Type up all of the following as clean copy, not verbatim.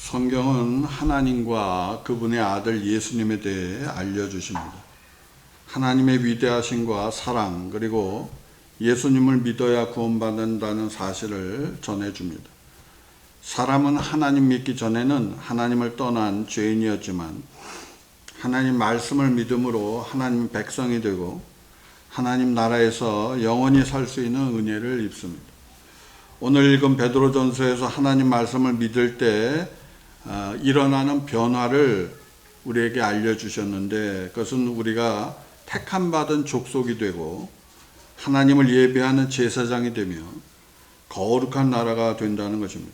성경은 하나님과 그분의 아들 예수님에 대해 알려주십니다. 하나님의 위대하심과 사랑, 그리고 예수님을 믿어야 구원받는다는 사실을 전해줍니다. 사람은 하나님 믿기 전에는 하나님을 떠난 죄인이었지만 하나님 말씀을 믿음으로 하나님 백성이 되고 하나님 나라에서 영원히 살 수 있는 은혜를 입습니다. 오늘 읽은 베드로전서에서 하나님 말씀을 믿을 때 일어나는 변화를 우리에게 알려주셨는데, 그것은 우리가 택함받은 족속이 되고 하나님을 예배하는 제사장이 되며 거룩한 나라가 된다는 것입니다.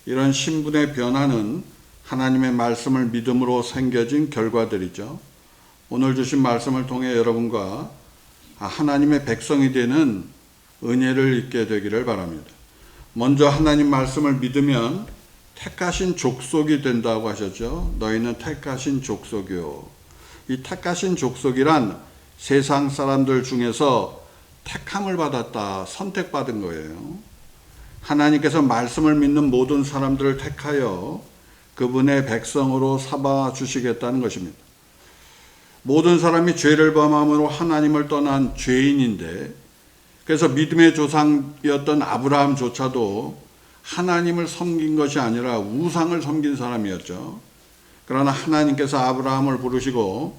이런 신분의 변화는 하나님의 말씀을 믿음으로 생겨진 결과들이죠. 오늘 주신 말씀을 통해 여러분과 하나님의 백성이 되는 은혜를 입게 되기를 바랍니다. 먼저 하나님 말씀을 믿으면 택하신 족속이 된다고 하셨죠. 너희는 택하신 족속이요. 이 택하신 족속이란 세상 사람들 중에서 택함을 받았다, 선택받은 거예요. 하나님께서 말씀을 믿는 모든 사람들을 택하여 그분의 백성으로 삼아 주시겠다는 것입니다. 모든 사람이 죄를 범함으로 하나님을 떠난 죄인인데, 그래서 믿음의 조상이었던 아브라함조차도 하나님을 섬긴 것이 아니라 우상을 섬긴 사람이었죠. 그러나 하나님께서 아브라함을 부르시고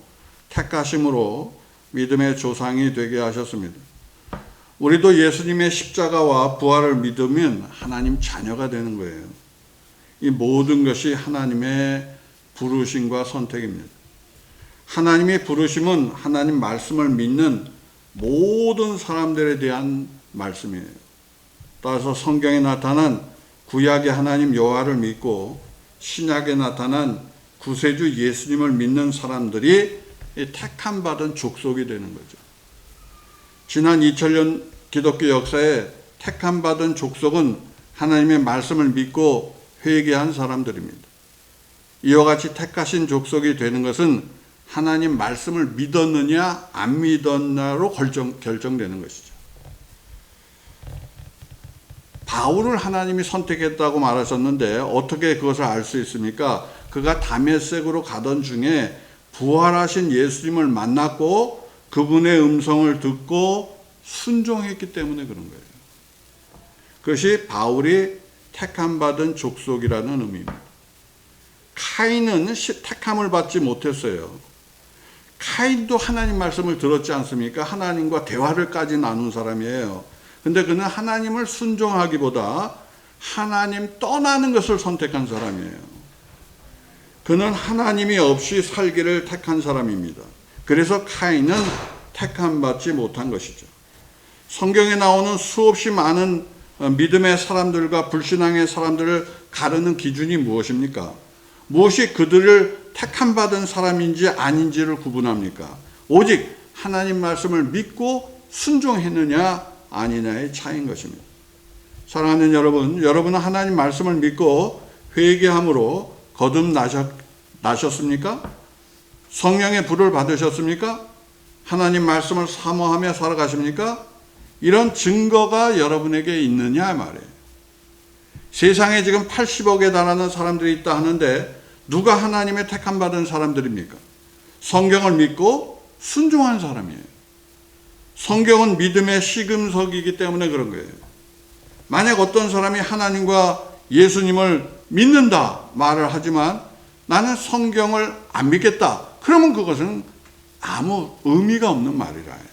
택하심으로 믿음의 조상이 되게 하셨습니다. 우리도 예수님의 십자가와 부활을 믿으면 하나님 자녀가 되는 거예요. 이 모든 것이 하나님의 부르심과 선택입니다. 하나님의 부르심은 하나님 말씀을 믿는 모든 사람들에 대한 말씀이에요. 따라서 성경에 나타난 구약의 하나님 여호와를 믿고 신약에 나타난 구세주 예수님을 믿는 사람들이 택함받은 족속이 되는 거죠. 지난 2000년 기독교 역사에 택함받은 족속은 하나님의 말씀을 믿고 회개한 사람들입니다. 이와 같이 택하신 족속이 되는 것은 하나님 말씀을 믿었느냐 안 믿었느냐로 결정되는 것이죠. 바울을 하나님이 선택했다고 말하셨는데 어떻게 그것을 알 수 있습니까? 그가 다메섹으로 가던 중에 부활하신 예수님을 만났고 그분의 음성을 듣고 순종했기 때문에 그런 거예요. 그것이 바울이 택함받은 족속이라는 의미입니다. 카인은 택함을 받지 못했어요. 카인도 하나님 말씀을 들었지 않습니까? 하나님과 대화를까지 나눈 사람이에요. 근데 그는 하나님을 순종하기보다 하나님 떠나는 것을 선택한 사람이에요. 그는 하나님이 없이 살기를 택한 사람입니다. 그래서 카인은 택함받지 못한 것이죠. 성경에 나오는 수없이 많은 믿음의 사람들과 불신앙의 사람들을 가르는 기준이 무엇입니까? 무엇이 그들을 택함받은 사람인지 아닌지를 구분합니까? 오직 하나님 말씀을 믿고 순종했느냐 아니냐의 차이인 것입니다. 사랑하는 여러분, 여러분은 하나님 말씀을 믿고 회개함으로 거듭나셨습니까? 성령의 불을 받으셨습니까? 하나님 말씀을 사모하며 살아가십니까? 이런 증거가 여러분에게 있느냐 말이에요. 세상에 지금 80억에 달하는 사람들이 있다 하는데 누가 하나님의 택함받은 사람들입니까? 성경을 믿고 순종한 사람이에요. 성경은 믿음의 시금석이기 때문에 그런 거예요. 만약 어떤 사람이 하나님과 예수님을 믿는다 말을 하지만 나는 성경을 안 믿겠다, 그러면 그것은 아무 의미가 없는 말이라 해요.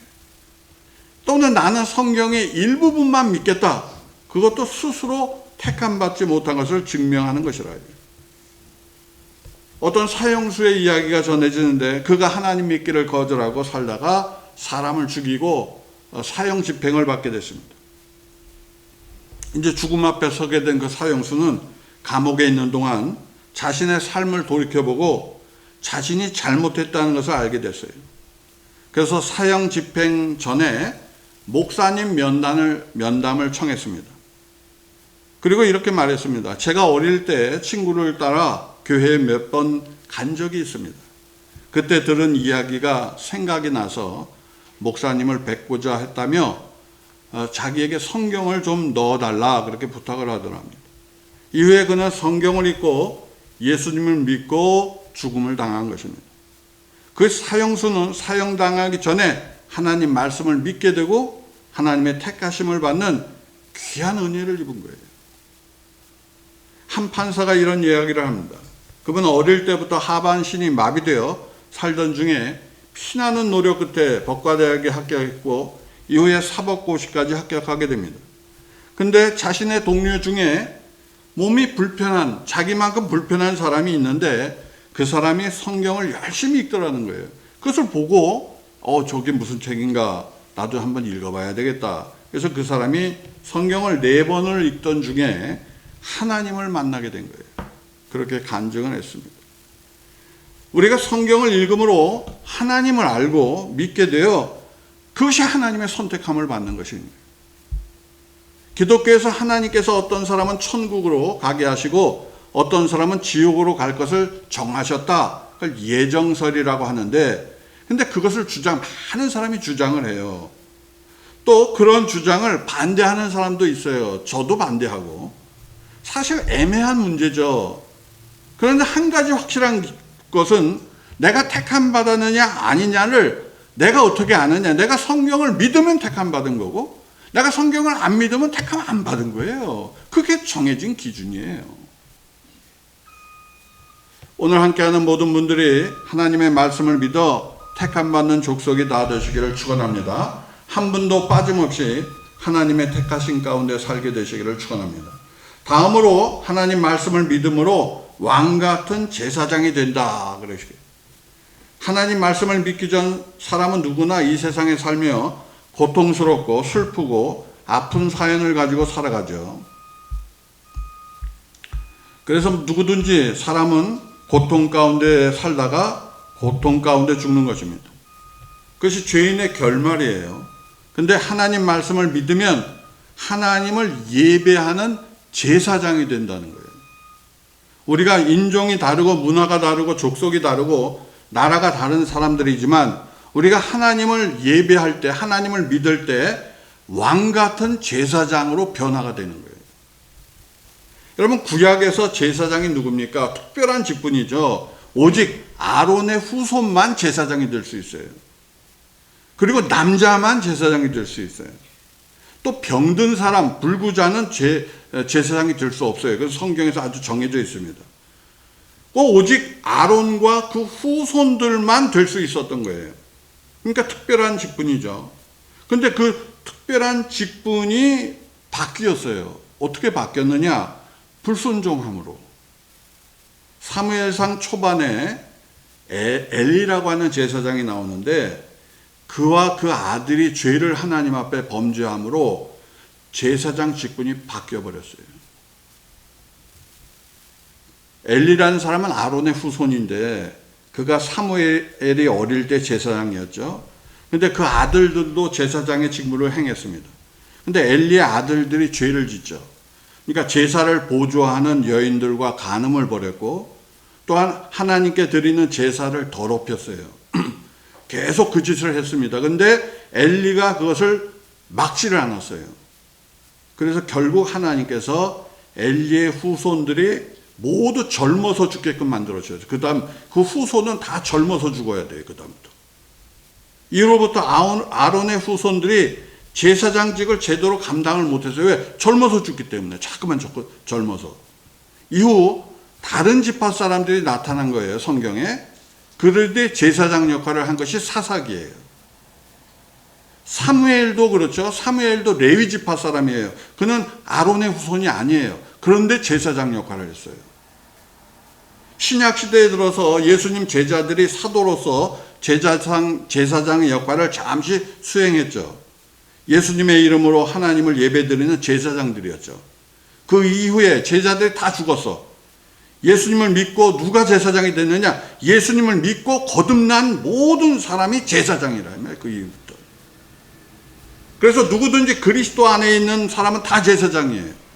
또는 나는 성경의 일부분만 믿겠다, 그것도 스스로 택함받지 못한 것을 증명하는 것이라 해요. 어떤 사형수의 이야기가 전해지는데 그가 하나님 믿기를 거절하고 살다가 사람을 죽이고 사형 집행을 받게 됐습니다. 이제 죽음 앞에 서게 된 그 사형수는 감옥에 있는 동안 자신의 삶을 돌이켜보고 자신이 잘못했다는 것을 알게 됐어요. 그래서 사형 집행 전에 목사님 면담을 청했습니다. 그리고 이렇게 말했습니다. 제가 어릴 때 친구를 따라 교회에 몇 번 간 적이 있습니다. 그때 들은 이야기가 생각이 나서 목사님을 뵙고자 했다며 자기에게 성경을 좀 넣어달라 그렇게 부탁을 하더랍니다. 이후에 그는 성경을 읽고 예수님을 믿고 죽음을 당한 것입니다. 그 사형수는 사형당하기 전에 하나님 말씀을 믿게 되고 하나님의 택하심을 받는 귀한 은혜를 입은 거예요. 한 판사가 이런 이야기를 합니다. 그분은 어릴 때부터 하반신이 마비되어 살던 중에 피나는 노력 끝에 법과대학에 합격했고 이후에 사법고시까지 합격하게 됩니다. 근데 자신의 동료 중에 몸이 불편한, 자기만큼 불편한 사람이 있는데 그 사람이 성경을 열심히 읽더라는 거예요. 그것을 보고 저게 무슨 책인가, 나도 한번 읽어봐야 되겠다. 그래서 그 사람이 성경을 4번을 읽던 중에 하나님을 만나게 된 거예요. 그렇게 간증을 했습니다. 우리가 성경을 읽음으로 하나님을 알고 믿게 되어 그것이 하나님의 선택함을 받는 것입니다. 기독교에서 하나님께서 어떤 사람은 천국으로 가게 하시고 어떤 사람은 지옥으로 갈 것을 정하셨다. 그걸 예정설이라고 하는데, 근데 그것을 많은 사람이 주장을 해요. 또 그런 주장을 반대하는 사람도 있어요. 저도 반대하고. 사실 애매한 문제죠. 그런데 한 가지 확실한 것은 내가 택함 받았느냐 아니냐를 내가 어떻게 아느냐. 내가 성경을 믿으면 택함 받은 거고 내가 성경을 안 믿으면 택함 안 받은 거예요. 그게 정해진 기준이에요. 오늘 함께하는 모든 분들이 하나님의 말씀을 믿어 택함 받는 족속이 다 되시기를 축원합니다. 한 분도 빠짐없이 하나님의 택하신 가운데 살게 되시기를 축원합니다. 다음으로 하나님 말씀을 믿음으로 왕같은 제사장이 된다 그러시게요. 하나님 말씀을 믿기 전 사람은 누구나 이 세상에 살며 고통스럽고 슬프고 아픈 사연을 가지고 살아가죠. 그래서 누구든지 사람은 고통 가운데 살다가 고통 가운데 죽는 것입니다. 그것이 죄인의 결말이에요. 근데 하나님 말씀을 믿으면 하나님을 예배하는 제사장이 된다는 거예요. 우리가 인종이 다르고 문화가 다르고 족속이 다르고 나라가 다른 사람들이지만 우리가 하나님을 예배할 때, 하나님을 믿을 때 왕같은 제사장으로 변화가 되는 거예요. 여러분, 구약에서 제사장이 누굽니까? 특별한 직분이죠. 오직 아론의 후손만 제사장이 될 수 있어요. 그리고 남자만 제사장이 될 수 있어요. 또 병든 사람, 불구자는 제사장이 될 수 없어요. 그래서 성경에서 아주 정해져 있습니다. 오직 아론과 그 후손들만 될 수 있었던 거예요. 그러니까 특별한 직분이죠. 근데 그 특별한 직분이 바뀌었어요. 어떻게 바뀌었느냐? 불순종함으로. 사무엘상 초반에 엘리라고 하는 제사장이 나오는데 그와 그 아들이 죄를 하나님 앞에 범죄함으로 제사장 직분이 바뀌어버렸어요. 엘리라는 사람은 아론의 후손인데 그가 사무엘이 어릴 때 제사장이었죠. 근데 그 아들들도 제사장의 직무를 행했습니다. 근데 엘리의 아들들이 죄를 짓죠. 그러니까 제사를 보조하는 여인들과 간음을 벌였고 또한 하나님께 드리는 제사를 더럽혔어요. 계속 그 짓을 했습니다. 근데 엘리가 그것을 막지를 않았어요. 그래서 결국 하나님께서 엘리의 후손들이 모두 젊어서 죽게끔 만들어주셨어요. 그 다음 그 후손은 다 젊어서 죽어야 돼요. 그 다음부터. 이로부터 아론의 후손들이 제사장직을 제대로 감당을 못했어요. 왜? 젊어서 죽기 때문에. 자꾸만 젊어서. 이후 다른 지파 사람들이 나타난 거예요. 성경에. 그들이 제사장 역할을 한 것이 사사기예요. 사무엘도 그렇죠. 사무엘도 레위 지파 사람이에요. 그는 아론의 후손이 아니에요. 그런데 제사장 역할을 했어요. 신약 시대에 들어서 예수님 제자들이 사도로서 제사장의 역할을 잠시 수행했죠. 예수님의 이름으로 하나님을 예배드리는 제사장들이었죠. 그 이후에 제자들이 다 죽었어. 예수님을 믿고 누가 제사장이 됐느냐? 예수님을 믿고 거듭난 모든 사람이 제사장이라 그 이후부터. 그래서 누구든지 그리스도 안에 있는 사람은 다 제사장이에요.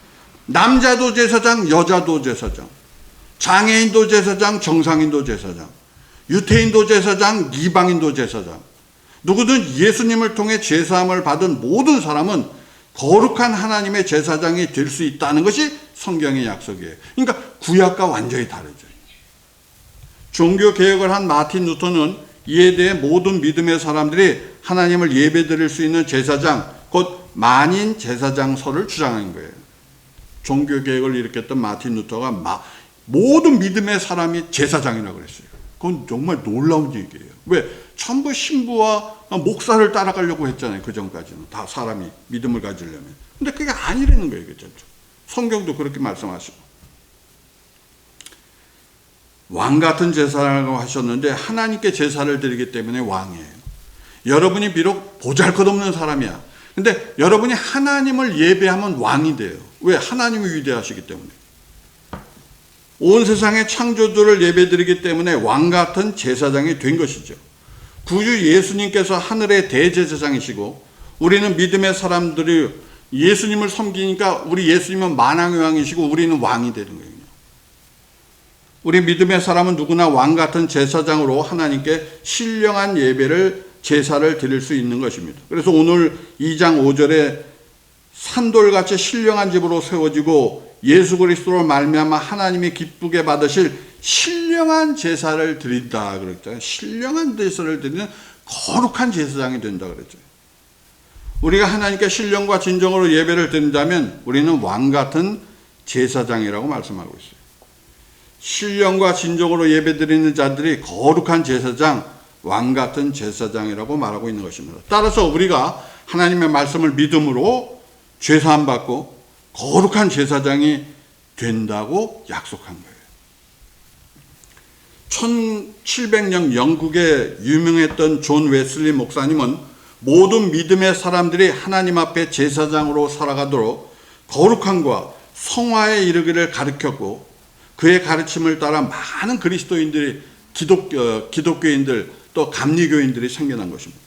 남자도 제사장, 여자도 제사장, 장애인도 제사장, 정상인도 제사장, 유태인도 제사장, 이방인도 제사장. 누구든 예수님을 통해 제사함을 받은 모든 사람은 거룩한 하나님의 제사장이 될 수 있다는 것이 성경의 약속이에요. 그러니까 구약과 완전히 다르죠. 종교 개혁을 한 마틴 루터는 이에 대해 모든 믿음의 사람들이 하나님을 예배드릴 수 있는 제사장, 곧 만인 제사장설을 주장한 거예요. 종교 개혁을 일으켰던 마틴 루터가 모든 믿음의 사람이 제사장이라고 그랬어요. 그건 정말 놀라운 얘기예요. 왜? 전부 신부와 목사를 따라가려고 했잖아요. 그 전까지는 다 사람이 믿음을 가지려면. 근데 그게 아니라는 거예요. 그죠? 성경도 그렇게 말씀하시고. 왕 같은 제사라고 하셨는데 하나님께 제사를 드리기 때문에 왕이에요. 여러분이 비록 보잘것없는 사람이야. 근데 여러분이 하나님을 예배하면 왕이 돼요. 왜? 하나님이 위대하시기 때문에. 온 세상의 창조주를 예배드리기 때문에 왕 같은 제사장이 된 것이죠. 구주 예수님께서 하늘의 대제사장이시고 우리는 믿음의 사람들이 예수님을 섬기니까 우리 예수님은 만왕의 왕이시고 우리는 왕이 되는 거예요. 우리 믿음의 사람은 누구나 왕 같은 제사장으로 하나님께 신령한 예배를 제사를 드릴 수 있는 것입니다. 그래서 오늘 2장 5절에 산돌같이 신령한 집으로 세워지고 예수 그리스도로 말미암아 하나님이 기쁘게 받으실 신령한 제사를 드린다 그랬잖아요. 신령한 제사를 드리는 거룩한 제사장이 된다 그랬죠. 우리가 하나님께 신령과 진정으로 예배를 드린다면 우리는 왕 같은 제사장이라고 말씀하고 있어요. 신령과 진정으로 예배드리는 자들이 거룩한 제사장, 왕 같은 제사장이라고 말하고 있는 것입니다. 따라서 우리가 하나님의 말씀을 믿음으로 죄사함 받고 거룩한 제사장이 된다고 약속한 거예요. 1700년 영국의 유명했던 존 웨슬리 목사님은 모든 믿음의 사람들이 하나님 앞에 제사장으로 살아가도록 거룩함과 성화에 이르기를 가르쳤고 그의 가르침을 따라 많은 그리스도인들이 기독교인들 또 감리교인들이 생겨난 것입니다.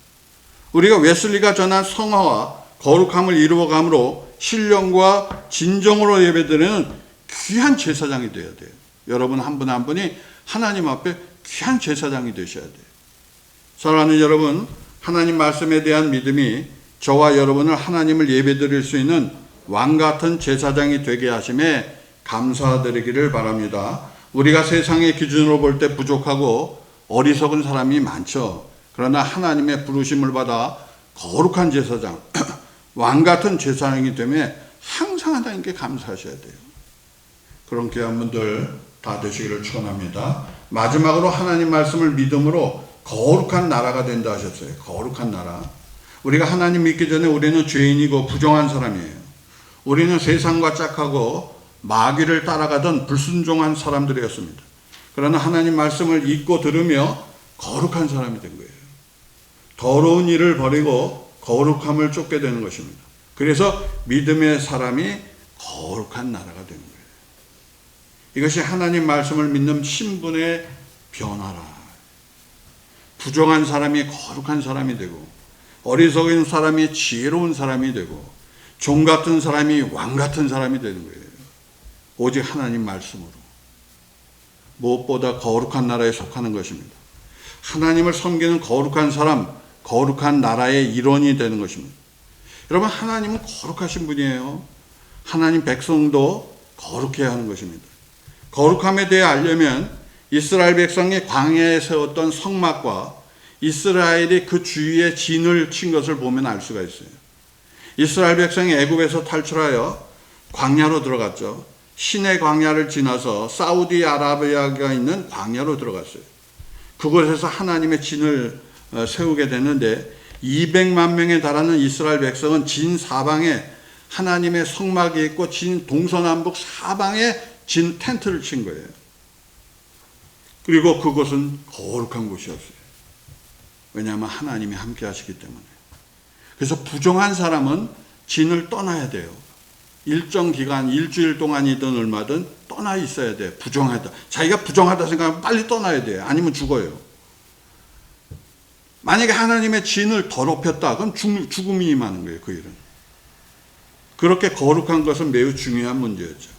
우리가 웨슬리가 전한 성화와 거룩함을 이루어감으로 신령과 진정으로 예배드리는 귀한 제사장이 되어야 돼요. 여러분 한 분 한 분이 하나님 앞에 귀한 제사장이 되셔야 돼요. 사랑하는 여러분, 하나님 말씀에 대한 믿음이 저와 여러분을 하나님을 예배드릴 수 있는 왕 같은 제사장이 되게 하심에 감사드리기를 바랍니다. 우리가 세상의 기준으로 볼 때 부족하고 어리석은 사람이 많죠. 그러나 하나님의 부르심을 받아 거룩한 제사장, 왕 같은 제사장이 되면 항상 하나님께 감사하셔야 돼요. 그런 귀한 분들 다 되시기를 축원합니다. 마지막으로 하나님 말씀을 믿음으로 거룩한 나라가 된다 하셨어요. 거룩한 나라. 우리가 하나님 믿기 전에 우리는 죄인이고 부정한 사람이에요. 우리는 세상과 짝하고 마귀를 따라가던 불순종한 사람들이었습니다. 그러나 하나님 말씀을 읽고 들으며 거룩한 사람이 된 거예요. 더러운 일을 버리고 거룩함을 쫓게 되는 것입니다. 그래서 믿음의 사람이 거룩한 나라가 되는 거예요. 이것이 하나님 말씀을 믿는 신분의 변화라. 부정한 사람이 거룩한 사람이 되고 어리석은 사람이 지혜로운 사람이 되고 종 같은 사람이 왕 같은 사람이 되는 거예요. 오직 하나님 말씀으로. 무엇보다 거룩한 나라에 속하는 것입니다. 하나님을 섬기는 거룩한 사람, 거룩한 나라의 일원이 되는 것입니다. 여러분, 하나님은 거룩하신 분이에요. 하나님 백성도 거룩해야 하는 것입니다. 거룩함에 대해 알려면 이스라엘 백성이 광야에 세웠던 성막과 이스라엘이 그 주위에 진을 친 것을 보면 알 수가 있어요. 이스라엘 백성이 애굽에서 탈출하여 광야로 들어갔죠. 시내 광야를 지나서 사우디아라비아가 있는 광야로 들어갔어요. 그곳에서 하나님의 진을 세우게 되는데 200만 명에 달하는 이스라엘 백성은 진 사방에 하나님의 성막이 있고 진 동서남북 사방에 진 텐트를 친 거예요. 그리고 그곳은 거룩한 곳이었어요. 왜냐하면 하나님이 함께 하시기 때문에. 그래서 부정한 사람은 진을 떠나야 돼요. 일정 기간, 일주일 동안이든 얼마든 떠나 있어야 돼. 부정하다. 자기가 부정하다 생각하면 빨리 떠나야 돼요. 아니면 죽어요. 만약에 하나님의 진을 더럽혔다. 그럼 죽음이 임하는 거예요. 그 일은. 그렇게 거룩한 것은 매우 중요한 문제였죠.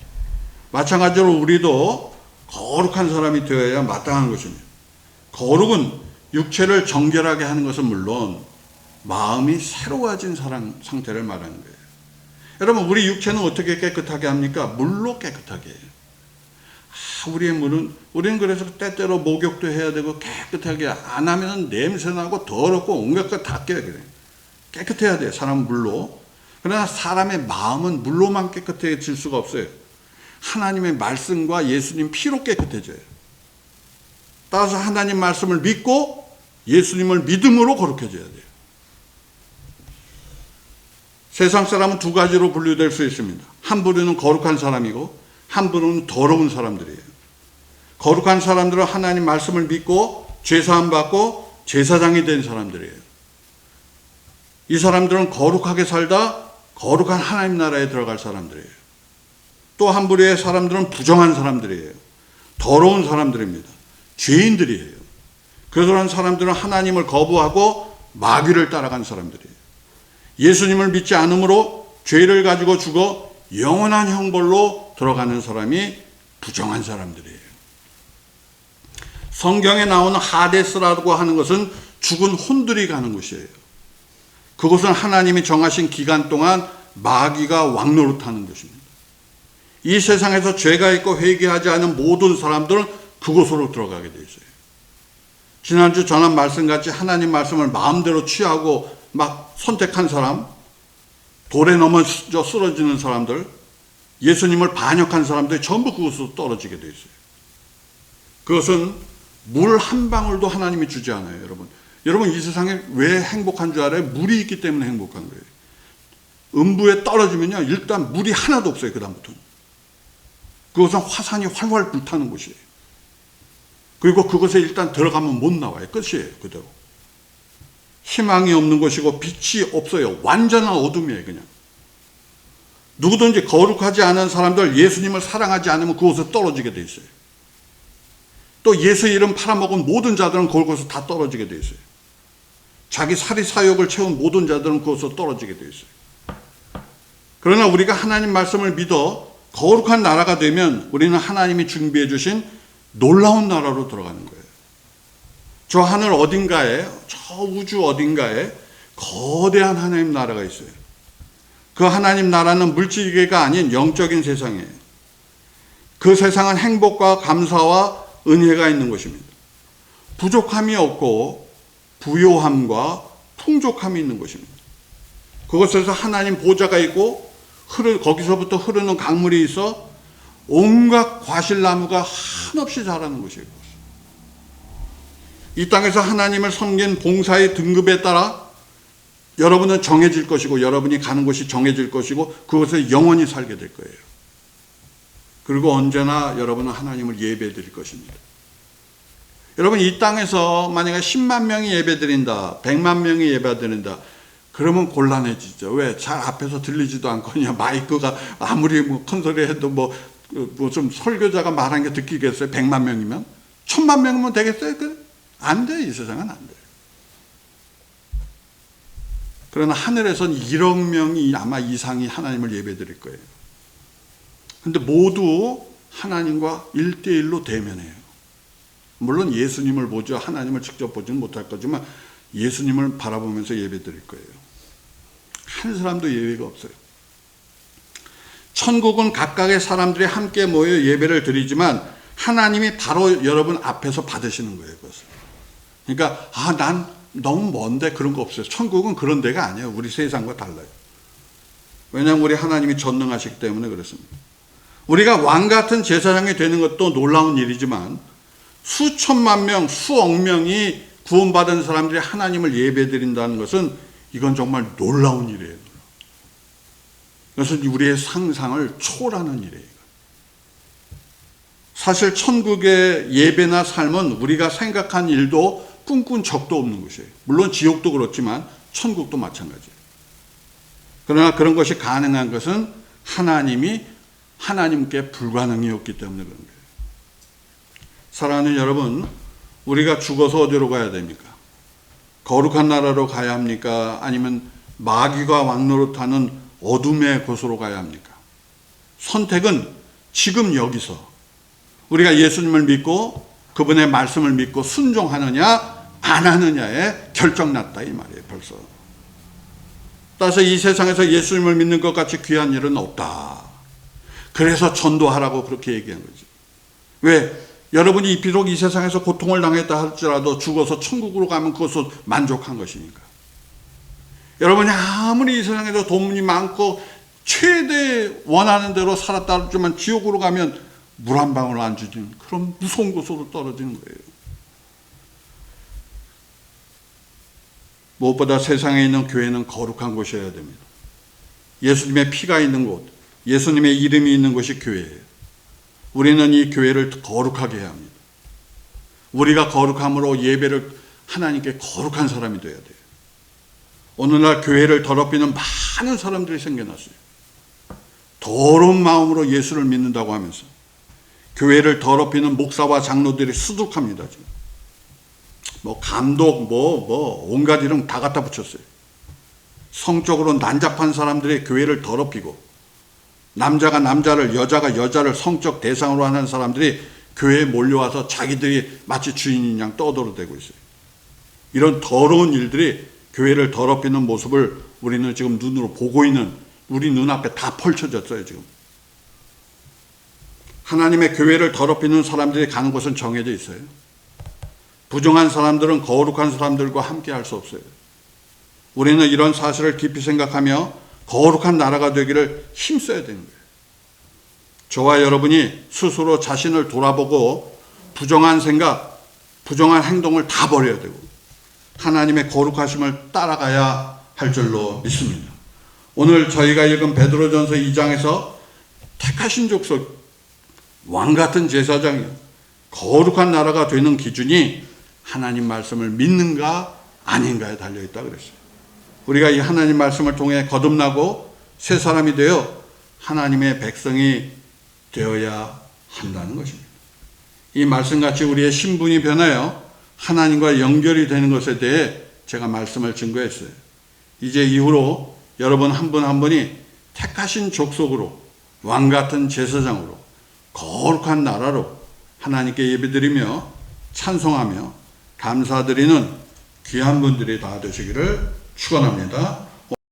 마찬가지로 우리도 거룩한 사람이 되어야 마땅한 것입니다. 거룩은 육체를 정결하게 하는 것은 물론 마음이 새로워진 상태를 말하는 거예요. 여러분, 우리 육체는 어떻게 깨끗하게 합니까? 물로 깨끗하게 해요. 우리의 우리는 그래서 때때로 목욕도 해야 되고 깨끗하게 안 하면 냄새나고 더럽고 온갖 것 다 깨끗해야 돼요. 사람은 물로. 그러나 사람의 마음은 물로만 깨끗해질 수가 없어요. 하나님의 말씀과 예수님 피로 깨끗해져요. 따라서 하나님 말씀을 믿고 예수님을 믿음으로 거룩해져야 돼요. 세상 사람은 두 가지로 분류될 수 있습니다. 한 부류는 거룩한 사람이고 한 부류는 더러운 사람들이에요. 거룩한 사람들은 하나님 말씀을 믿고 죄사함 받고 제사장이 된 사람들이에요. 이 사람들은 거룩하게 살다 거룩한 하나님 나라에 들어갈 사람들이에요. 또 한 부류의 사람들은 부정한 사람들이에요. 더러운 사람들입니다. 죄인들이에요. 그런 사람들은 하나님을 거부하고 마귀를 따라간 사람들이에요. 예수님을 믿지 않으므로 죄를 가지고 죽어 영원한 형벌로 들어가는 사람이 부정한 사람들이에요. 성경에 나오는 하데스라고 하는 것은 죽은 혼들이 가는 곳이에요. 그곳은 하나님이 정하신 기간 동안 마귀가 왕노릇하는 곳입니다. 이 세상에서 죄가 있고 회개하지 않은 모든 사람들은 그곳으로 들어가게 되어 있어요. 지난주 전한 말씀같이 하나님 말씀을 마음대로 취하고 막 선택한 사람, 돌에 넘어져 쓰러지는 사람들, 예수님을 반역한 사람들이 전부 그곳으로 떨어지게 되어 있어요. 그것은 물 한 방울도 하나님이 주지 않아요, 여러분. 여러분, 이 세상에 왜 행복한 줄 알아요? 물이 있기 때문에 행복한 거예요. 음부에 떨어지면요, 일단 물이 하나도 없어요, 그다음부터는. 그것은 화산이 활활 불타는 곳이에요. 그리고 그것에 일단 들어가면 못 나와요. 끝이에요, 그대로. 희망이 없는 것이고 빛이 없어요. 완전한 어둠이에요, 그냥. 누구든지 거룩하지 않은 사람들, 예수님을 사랑하지 않으면 그곳에 떨어지게 돼 있어요. 또 예수 이름 팔아먹은 모든 자들은 그곳에서 다 떨어지게 돼 있어요. 자기 사리 사욕을 채운 모든 자들은 그곳에서 떨어지게 돼 있어요. 그러나 우리가 하나님 말씀을 믿어 거룩한 나라가 되면 우리는 하나님이 준비해 주신 놀라운 나라로 들어가는 거예요. 저 하늘 어딘가에, 저 우주 어딘가에 거대한 하나님 나라가 있어요. 그 하나님 나라는 물질계가 아닌 영적인 세상이에요. 그 세상은 행복과 감사와 은혜가 있는 것입니다. 부족함이 없고 부요함과 풍족함이 있는 것입니다. 그곳에서 하나님 보좌가 있고 거기서부터 흐르는 강물이 있어 온갖 과실나무가 한없이 자라는 곳이에요. 이 땅에서 하나님을 섬긴 봉사의 등급에 따라 여러분은 정해질 것이고 여러분이 가는 곳이 정해질 것이고 그곳에 영원히 살게 될 거예요. 그리고 언제나 여러분은 하나님을 예배 드릴 것입니다. 여러분, 이 땅에서 만약에 10만 명이 예배 드린다, 100만 명이 예배 드린다, 그러면 곤란해지죠. 왜? 잘 앞에서 들리지도 않거든요. 마이크가 아무리 큰 소리 해도 좀 설교자가 말한 게 듣기겠어요? 100만 명이면? 1000만 명이면 되겠어요? 안 돼요. 이 세상은 안 돼요. 그러나 하늘에선 1억 명이 아마 이상이 하나님을 예배 드릴 거예요. 근데 모두 하나님과 1대1로 대면해요. 물론 예수님을 보죠. 하나님을 직접 보지는 못할 거지만 예수님을 바라보면서 예배 드릴 거예요. 한 사람도 예외가 없어요. 천국은 각각의 사람들이 함께 모여 예배를 드리지만 하나님이 바로 여러분 앞에서 받으시는 거예요. 그것을. 그러니까 난 너무 먼데 그런 거 없어요. 천국은 그런 데가 아니에요. 우리 세상과 달라요. 왜냐하면 우리 하나님이 전능하시기 때문에 그렇습니다. 우리가 왕 같은 제사장이 되는 것도 놀라운 일이지만 수천만 명, 수억 명이 구원받은 사람들이 하나님을 예배드린다는 것은 이건 정말 놀라운 일이에요. 그것은 우리의 상상을 초월하는 일이에요. 사실 천국의 예배나 삶은 우리가 생각한 일도 꿈꾼 적도 없는 것이에요. 물론 지옥도 그렇지만 천국도 마찬가지예요. 그러나 그런 것이 가능한 것은 하나님께 불가능이었기 때문에 그런 거예요. 사랑하는 여러분, 우리가 죽어서 어디로 가야 됩니까? 거룩한 나라로 가야 합니까? 아니면 마귀가 왕노릇하는 어둠의 곳으로 가야 합니까? 선택은 지금 여기서 우리가 예수님을 믿고 그분의 말씀을 믿고 순종하느냐 안 하느냐에 결정났다 이 말이에요. 벌써. 따라서 이 세상에서 예수님을 믿는 것 같이 귀한 일은 없다. 그래서 전도하라고 그렇게 얘기한 거지. 왜? 여러분이 비록 이 세상에서 고통을 당했다 할지라도 죽어서 천국으로 가면 그것으로 만족한 것이니까. 여러분이 아무리 이 세상에서 돈이 많고 최대 원하는 대로 살았다 하지만 지옥으로 가면 물 한 방울 안 주는 그런 무서운 곳으로 떨어지는 거예요. 무엇보다 세상에 있는 교회는 거룩한 곳이어야 됩니다. 예수님의 피가 있는 곳, 예수님의 이름이 있는 곳이 교회예요. 우리는 이 교회를 거룩하게 해야 합니다. 우리가 거룩함으로 예배를 하나님께 거룩한 사람이 되어야 돼요. 오늘날 교회를 더럽히는 많은 사람들이 생겨났어요. 더러운 마음으로 예수를 믿는다고 하면서 교회를 더럽히는 목사와 장로들이 수두룩합니다. 지금. 감독, 온갖 이름 다 갖다 붙였어요. 성적으로 난잡한 사람들이 교회를 더럽히고, 남자가 남자를, 여자가 여자를 성적 대상으로 하는 사람들이 교회에 몰려와서 자기들이 마치 주인인 양 떠들어대고 있어요. 이런 더러운 일들이 교회를 더럽히는 모습을 우리는 지금 눈으로 보고 있는, 우리 눈앞에 다 펼쳐졌어요, 지금. 하나님의 교회를 더럽히는 사람들이 가는 곳은 정해져 있어요. 부정한 사람들은 거룩한 사람들과 함께 할 수 없어요. 우리는 이런 사실을 깊이 생각하며 거룩한 나라가 되기를 힘써야 되는 거예요. 저와 여러분이 스스로 자신을 돌아보고 부정한 생각, 부정한 행동을 다 버려야 되고 하나님의 거룩하심을 따라가야 할 줄로 믿습니다. 오늘 저희가 읽은 베드로전서 2장에서 택하신 족속, 왕같은 제사장이요, 거룩한 나라가 되는 기준이 하나님 말씀을 믿는가 아닌가에 달려있다 그랬어요. 우리가 이 하나님 말씀을 통해 거듭나고 새 사람이 되어 하나님의 백성이 되어야 한다는 것입니다. 이 말씀같이 우리의 신분이 변하여 하나님과 연결이 되는 것에 대해 제가 말씀을 증거했어요. 이제 이후로 여러분 한 분 한 분이 택하신 족속으로, 왕같은 제사장으로, 거룩한 나라로 하나님께 예배드리며 찬송하며 감사드리는 귀한 분들이 다 되시기를 축원합니다.